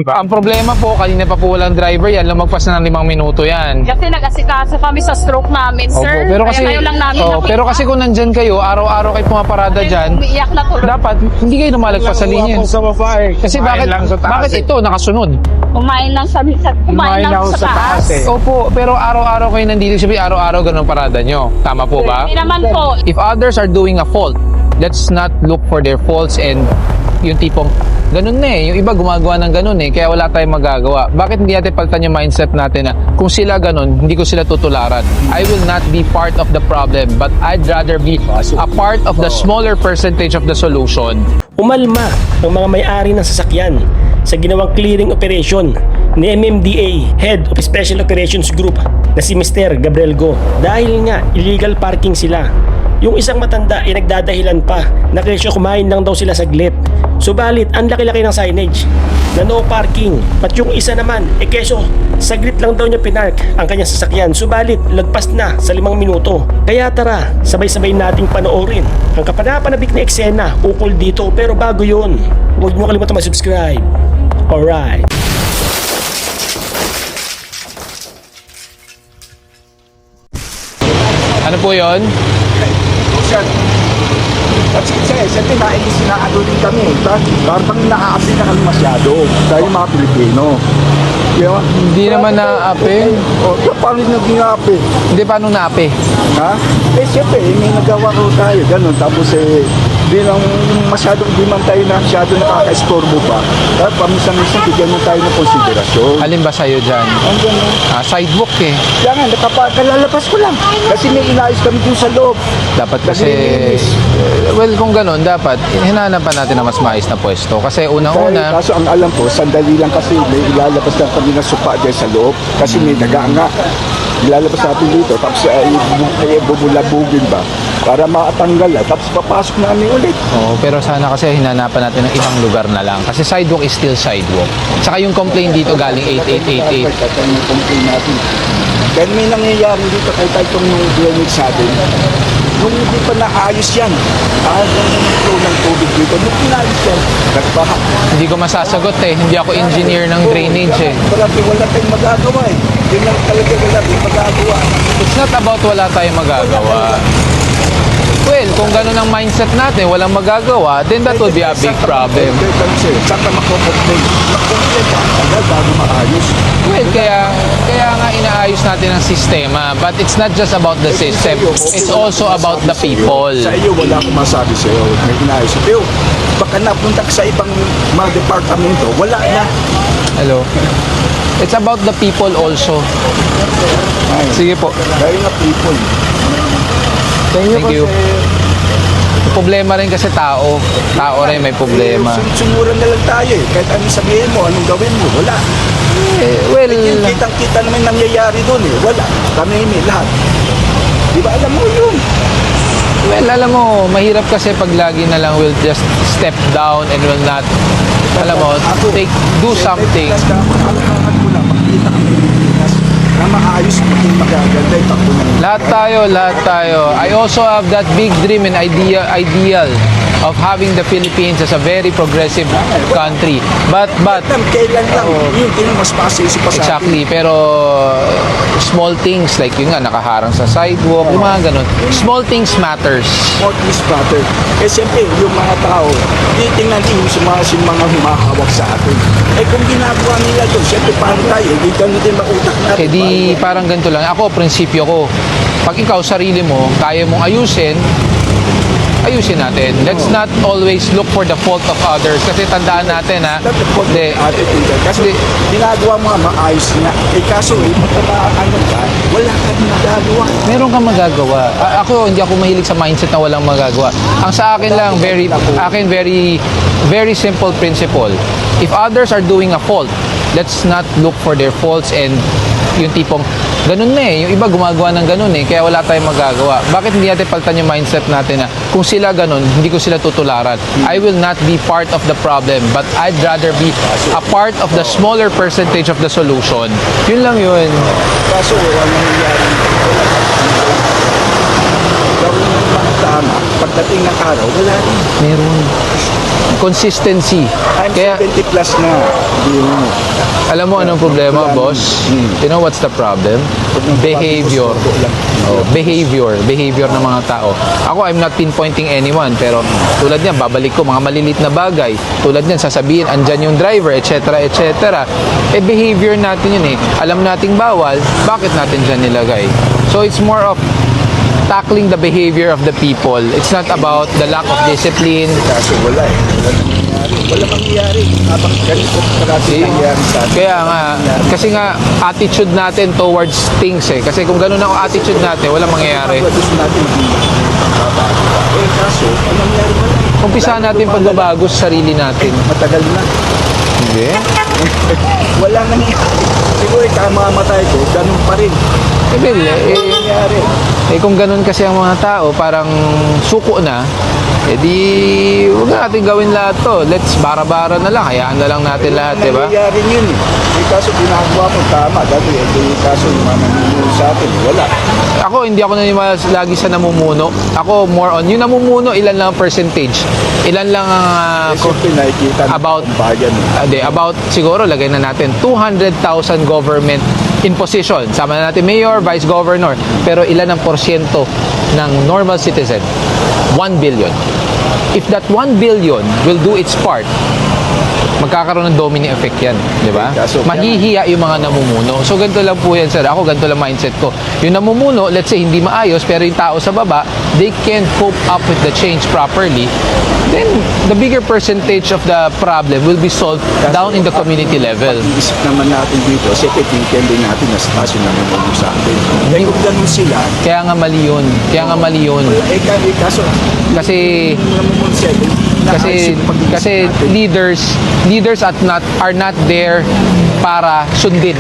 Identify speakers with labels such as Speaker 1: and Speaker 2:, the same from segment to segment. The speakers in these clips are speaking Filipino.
Speaker 1: Ang problema po, kanina pa po walang driver yan, lumagpas na ng 5 minuto yan.
Speaker 2: Kasi nag-asikaso kami sa stroke namin, sir.
Speaker 1: Opo, pero kasi,
Speaker 2: Kaya ngayon lang namin
Speaker 1: pero kasi kung nandyan kayo, araw-araw kayo pumaparada dyan,
Speaker 2: umiiyak na tuloy.
Speaker 1: dapat hindi kayo lumalagpas sa linya.
Speaker 3: Sa baba eh.
Speaker 1: Kasi bakit ito nakasunod?
Speaker 2: Kumain lang sa taas.
Speaker 1: Opo, pero araw-araw kayo nandito, sabi araw-araw ganun parada nyo. Tama po ba?
Speaker 2: Hindi naman po.
Speaker 1: If others are doing a fault, let's not look for their faults and yung tipong ganun na eh. Yung iba gumagawa ng ganun eh, kaya wala tayong magagawa. Bakit hindi natin palitan yung mindset natin na kung sila ganun, hindi ko sila tutularan. I will not be part of the problem, but I'd rather be a part of the smaller percentage of the solution.
Speaker 3: Umalma ang mga may-ari ng sasakyan sa ginawang clearing operation ni MMDA Head of Special Operations Group na si Mr. Gabriel Go dahil nga illegal parking sila. Yung isang matanda ay nagdadahilan pa na kesyo kumain lang daw sila saglit. Subalit ang laki-laki ng signage na no parking. At yung isa naman kesyo saglit lang daw niya pinark ang kanyang sasakyan. Subalit lagpas na sa 5 minuto. Kaya tara, sabay-sabay nating panoorin ang kapanapanabik na eksena ukol dito. Pero bago yun, huwag niyo kalimutan mag-subscribe. Alright.
Speaker 1: Ano po yon?
Speaker 4: Kasi siyempre nainis na din kami. Parang nakaapi na kami masyado dahil mga Pilipino.
Speaker 1: Hindi naman naapi.
Speaker 4: O, paano naging api?
Speaker 1: Hindi, paano naapi?
Speaker 4: Ha? Siyempre, may nagawa ko tayo, ganun. Tapos bilang masyadong di man tayo na masyado nakaka-estorbo pa. Dapat paminsan-minsan bigyan mo tayo ng konsiderasyon.
Speaker 1: Alin ba sa'yo dyan?
Speaker 4: Ang ganun.
Speaker 1: Sidewalk eh.
Speaker 4: Kaya nga, kalalabas ko lang. Kasi may inayos kami dun sa loob.
Speaker 1: Dapat kasi, well kung ganun, dapat hinahanapan natin na mas maayos na pwesto. Kasi unang-una,
Speaker 4: Kaso ang alam ko, sandali lang kasi may ilalabas lang kami ng supa dyan sa loob. Kasi may naganga. Ilalabas natin dito. Tapos bubulabugin ba? Para makatanggal na. Tapos papasok namin ulit.
Speaker 1: pero sana kasi hinanapan natin ng ibang lugar na lang. Kasi sidewalk is still sidewalk. Saka yung complaint dito galing 8888.
Speaker 4: Kaya yung complaint natin. Dahil may nangyayari dito kahit itong yung drainage sa atin. Nung hindi pa naayos yan, hanggang yung flow ng tubig dito, nung inayos yan, nagbaha.
Speaker 1: Hindi ko masasagot eh. Hindi ako engineer ng drainage eh.
Speaker 4: Wala tayong magagawa eh. Yun lang talaga wala tayong magagawa.
Speaker 1: It's not about wala tayong magagawa. Well, kung ganun ang mindset natin, walang magagawa, then that would be a big problem.
Speaker 4: Saka makomplain. Makomplain pa agad bago maayos.
Speaker 1: Well, kaya nga inaayos natin ang sistema. But it's not just about the system. It's also about the people.
Speaker 4: Sa iyo, wala akong masabi sa iyo. May inayos. Pero baka napunta ka sa ibang mga departamento, wala na.
Speaker 1: Hello? It's about the people also. Sige po.
Speaker 4: Dahil nga people.
Speaker 1: Thank you. Problema rin kasi tao. Tao rin may problema.
Speaker 4: Sumuran na lang tayo eh. Kahit anong sabihin mo, anong gawin mo, wala.
Speaker 1: Well,
Speaker 4: Kitang-kita naman nangyayari doon eh. Wala. Kami lahat. Di ba alam mo yun?
Speaker 1: well, alam mo, mahirap kasi pag lagi na lang will just step down and will not, alam mo, do something.
Speaker 4: Alangan mo lang, makita kami na maayos, maging magaganda yung takbo ng
Speaker 1: Lahat tayo. I also have that big dream and ideal of having the Philippines as a very progressive country. But
Speaker 4: kailan lang, yun mas pasisip pa sa
Speaker 1: exactly, pero small things like yun nga, nakaharang sa sidewalk, yung mga ganun. Small things matters.
Speaker 4: Small things matter. Siyempre, yung mga tao, titingnan din yung mga humahawak sa atin. Kung ginagawa nila doon, siyempre paano tayo, hindi ganun din mautak natin.
Speaker 1: Eh di parang ganito lang. Ako, prinsipyo ko, pag ikaw sarili mo, kaya mong ayusin natin. Let's not always look for the fault of others. Kasi tandaan natin ha.
Speaker 4: Kasi ginagawa mo nga maayos na. Kaso ano ka, wala ka magagawa.
Speaker 1: Meron kang magagawa. Hindi ako mahilig sa mindset na walang magagawa. Ang sa akin lang, very simple principle. If others are doing a fault, let's not look for their faults and yung tipong ganun na eh. Yung iba gumagawa ng ganun eh. Kaya wala tayong magagawa. Bakit hindi natin palitan yung mindset natin na kung sila ganun, hindi ko sila tutularan. I will not be part of the problem, but I'd rather be a part of the smaller percentage of the solution. Yun lang yun.
Speaker 4: Kaso, ano nangyari? gawin ng mga tama, pagdating ng araw, wala rin.
Speaker 1: Meron. Consistency.
Speaker 4: I'm
Speaker 1: Kaya,
Speaker 4: 70 plus na. Hindi mo.
Speaker 1: alam mo anong problema, boss? You know what's the problem? Behavior. Oh, behavior ng mga tao. Ako, I'm not pinpointing anyone, pero tulad niyan, babalik ko mga malilit na bagay. Tulad niyan, sasabihin, andyan yung driver, etc., etc. Eh, behavior natin yun eh. Alam nating bawal, bakit natin dyan nilagay? So, it's more of tackling the behavior of the people. It's not about the lack of discipline.
Speaker 4: Kaso wala eh. Wala mangyayari. Habang ganito parati nangyayari sa atin.
Speaker 1: Kaya nga, kasi nga, attitude natin towards things eh. Kasi kung ganun ang attitude natin, wala mangyayari.
Speaker 4: Gusto natin hindi babago. Eh kaso, ang nangyari wala.
Speaker 1: Umpisahan natin pagbabago sa sarili natin.
Speaker 4: Matagal na.
Speaker 1: Hindi?
Speaker 4: Wala nangyayari. Siguro kamamatay ko, ganun pa rin.
Speaker 1: Eh, Bill,
Speaker 4: Nangyayari.
Speaker 1: kung ganun kasi ang mga tao, parang suko na, eh di, huwag na natin gawin lahat to. Let's bara-bara na lang, hayaan na lang natin lahat, di ba?
Speaker 4: Nangyayari yun eh. Eh kaso ginagawa mo tama. Dati eh kaso yung mga nangyayari sa atin, wala.
Speaker 1: Ako, hindi ako naniniwala lagi sa namumuno. Ako, more on, yung namumuno, ilan lang ang percentage? Ilan lang ang
Speaker 4: Siyempre nakikita ng
Speaker 1: about
Speaker 4: bayan eh.
Speaker 1: about siguro lagay na natin 200,000 government in position. Sama na natin mayor, vice governor. Pero ilan ang porsyento ng normal citizen? 1 billion. If that 1 billion will do its part, magkakaroon ng domino effect yan, di ba?
Speaker 4: Kaso,
Speaker 1: Mahihiya yung mga namumuno. So, ganito lang po yan, sir. Ako, ganito lang mindset ko. Yung namumuno, let's say, hindi maayos, pero yung tao sa baba, they can cope up with the change properly. Then, the bigger percentage of the problem will be solved down in the community level.
Speaker 4: Isip naman natin dito, second weekend din natin na taas yung namumuno sa atin. Eh kung ganun sila,
Speaker 1: Kaya nga mali yun. Kaya nga mali yun.
Speaker 4: kaso,
Speaker 1: Kasi,
Speaker 4: namumuno siya.
Speaker 1: kasi leaders are not there para sundin.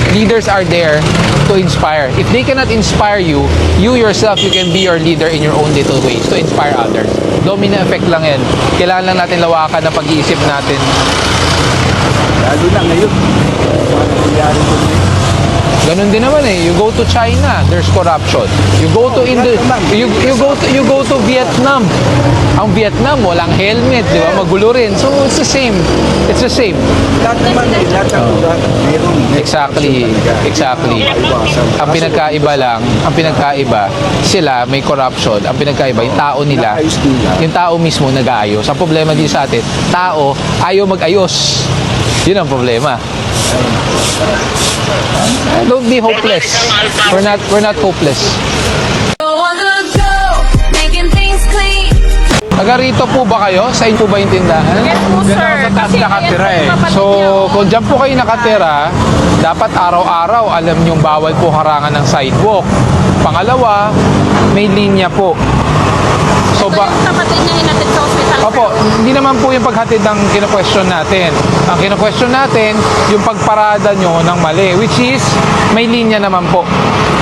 Speaker 1: Leaders are there to inspire. If they cannot inspire you, you yourself, you can be your leader in your own little ways to inspire others. Domino effect lang yan. Kailangan lang natin lawakan ng pag-iisip natin.
Speaker 4: Lalo na ngayon, mga nangyayari ko ngayon.
Speaker 1: Ganun din naman eh. You go to China, there's corruption. You go to you go to Vietnam. Ang Vietnam walang helmet, di ba? Magulo rin. So it's the same. It's the same.
Speaker 4: Lahat naman eh, lahat ng lugar, meron.
Speaker 1: Exactly. Ang pinagkaiba, sila may corruption. Ang pinagkaiba, yung tao nila,
Speaker 4: Naayos nila.
Speaker 1: yung tao mismo nag-aayos. Ang problema din sa atin, tao ayaw mag-ayos. Yun ang problema. Don't be hopeless. We're not hopeless.
Speaker 5: Go on the go, making things clean.
Speaker 1: Taga rito po ba kayo? Sa inyo po ba yung tindahan?
Speaker 2: Yes po, sir. Kasi
Speaker 1: nakatira
Speaker 2: ayan po yung kapatid
Speaker 1: So,
Speaker 2: niya.
Speaker 1: kung dyan po kayo nakatira, dapat araw-araw alam niyong bawal po harangan ng sidewalk. Pangalawa, may linya po. So,
Speaker 2: Ito yung kapatid niya hinatid sa hospital.
Speaker 1: Opo, hindi naman po yung paghatid ang kino-question natin. Ang kino-question natin, yung pagparada nyo ng mali, which is, may linya naman po.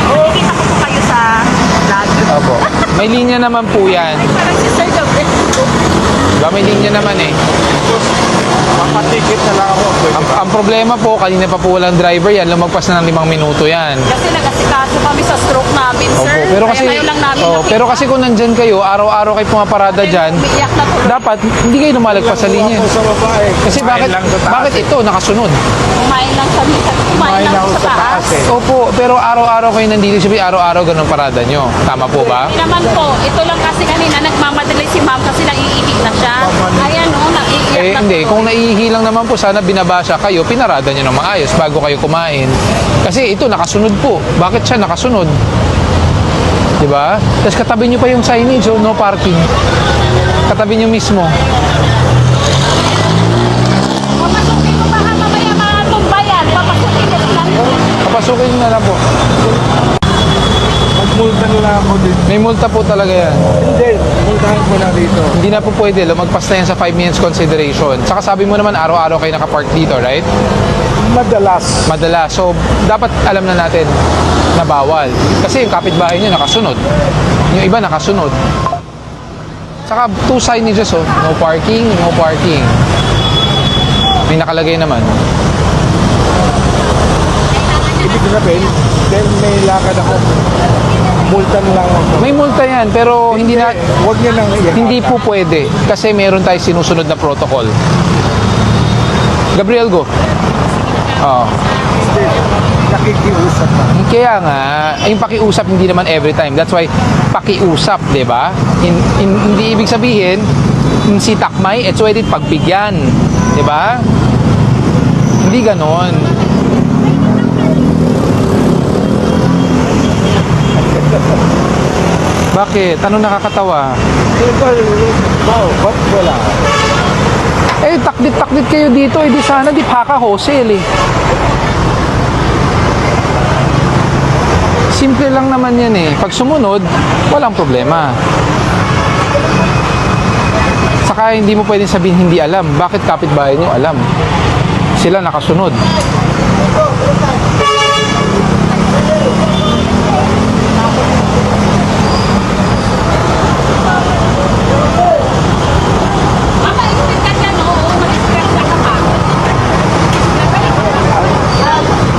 Speaker 2: Nakikita ko po kayo sa vlog.
Speaker 1: Opo. May linya naman po yan.
Speaker 2: Parang si Sir Gabriel.
Speaker 1: Diba, may linya naman eh.
Speaker 4: Papatikit na lang ako.
Speaker 1: Ang problema po, kanina pa po walang driver yan, lumagpas na ng 5 minuto yan.
Speaker 2: Kasi nag-asikaso kami sa stroke namin, sir.
Speaker 1: Opo, pero kasi,
Speaker 2: Kaya ngayon lang namin nakita.
Speaker 1: pero kasi kung nandyan kayo, araw-araw kayo pumaparada dyan,
Speaker 2: Umiiyak na tuloy.
Speaker 1: dapat hindi kayo lumalagpas sa linya.
Speaker 4: Sa babae.
Speaker 1: Kasi bakit ito nakasunod?
Speaker 2: Kumain lang sa kumain lang sa taas.
Speaker 1: Opo, pero araw-araw kayo nandito, sabi araw-araw ganun parada nyo. Tama po ba?
Speaker 2: Hindi naman po. Ito lang kasi kanina nagmamadali si ma'am kasi naiihi na siya. Ayan o, naiiyak
Speaker 1: Eh
Speaker 2: na
Speaker 1: hindi,
Speaker 2: tuloy.
Speaker 1: kung naiihi lang naman po, sana binabasa kayo, pinarada nyo ng maayos bago kayo kumain. Kasi ito, nakasunod po. Bakit siya nakasunod? Diba? Tapos katabi nyo pa yung signage, oh, no parking. Katabi nyo mismo.
Speaker 2: Papasukin mo baka mamaya matumba yan. Papasukin mo lang.
Speaker 1: Papasukin nyo na lang po.
Speaker 4: Magmulta nila ako dito.
Speaker 1: May multa po talaga yan.
Speaker 4: Hindi, multahan ko na dito.
Speaker 1: Hindi na po pwede, lumagpas na yan sa 5 minutes consideration. Saka sabi mo naman, araw-araw kayo nakapark dito, right?
Speaker 4: Madalas.
Speaker 1: Madalas. So, dapat alam na natin na bawal. Kasi yung kapitbahay niya nakasunod. Yung iba nakasunod. Saka, 2 signages, oh. No parking, no parking. May nakalagay naman.
Speaker 4: Ibig sabihin, dahil may lakad ako. multa na lang ako.
Speaker 1: May multa yan, pero hindi na,
Speaker 4: Huwag niya nang iyan.
Speaker 1: hindi po pwede kasi meron tayo sinusunod na protocol. Gabriel, go. Oh.
Speaker 4: Nakikiusap na.
Speaker 1: Kaya nga, yung pakiusap hindi naman every time. That's why pakiusap, 'di ba? Hindi ibig sabihin si takmay pwede pagbigyan, 'di ba? Hindi ganon. Bakit? Ano nakakatawa?
Speaker 4: Wow, ba't wala?
Speaker 1: Eh, takdit-takdit kayo dito. Eh, di sana di paka-hosel eh. Simple lang naman yan eh. Pag sumunod, walang problema. Saka hindi mo pwedeng sabihin hindi alam. Bakit kapitbahay niyo alam? Sila nakasunod.
Speaker 2: Mama, ipit ka dyan, oo. Mag-stress ka pa.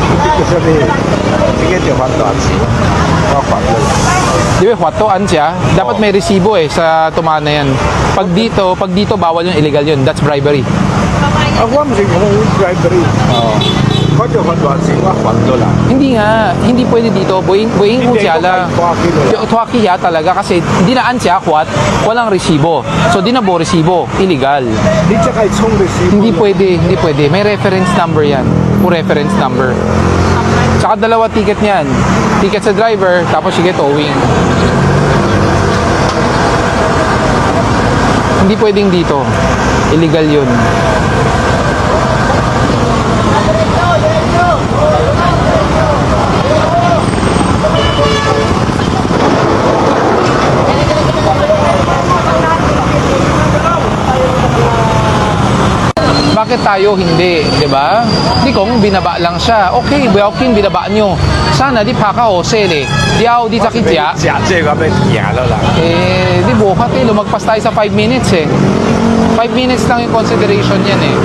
Speaker 4: Hindi ko sabihin. Sige, tiyo, hantaan siya. Kapag wala.
Speaker 1: Di ba, huwatoan siya? Dapat may resibo eh sa tumana yan. Pag dito, bawal yun, illegal yun. That's bribery.
Speaker 4: Ako ang siguro yung bribery. Oo. Kung tiyo, hantaan siya, wala.
Speaker 1: Hindi nga, hindi pwede dito. Boeing kung siya la.
Speaker 4: Hindi,
Speaker 1: Tuwaki ya talaga kasi dinaan siya, kwat, walang resibo. So, di na bo resibo, illegal.
Speaker 4: Hindi siya kahit song resibo.
Speaker 1: Hindi pwede. May reference number yan. O reference number. Saka dalawa ticket niyan. Ticket sa driver, tapos sige towing. Hindi pwedeng dito. Illegal yun. Bakit tayo hindi, 'di ba? Di kung binaba lang siya. Okay, Belkin binaba nyo. Sana di paka-hosel eh. Di ako di sakit ya.
Speaker 4: 假這個咩嘢咯啦？
Speaker 1: Eh, di bukat eh. Lumagpas tayo sa 5 minutes eh. 5 minutes lang yung consideration yan eh.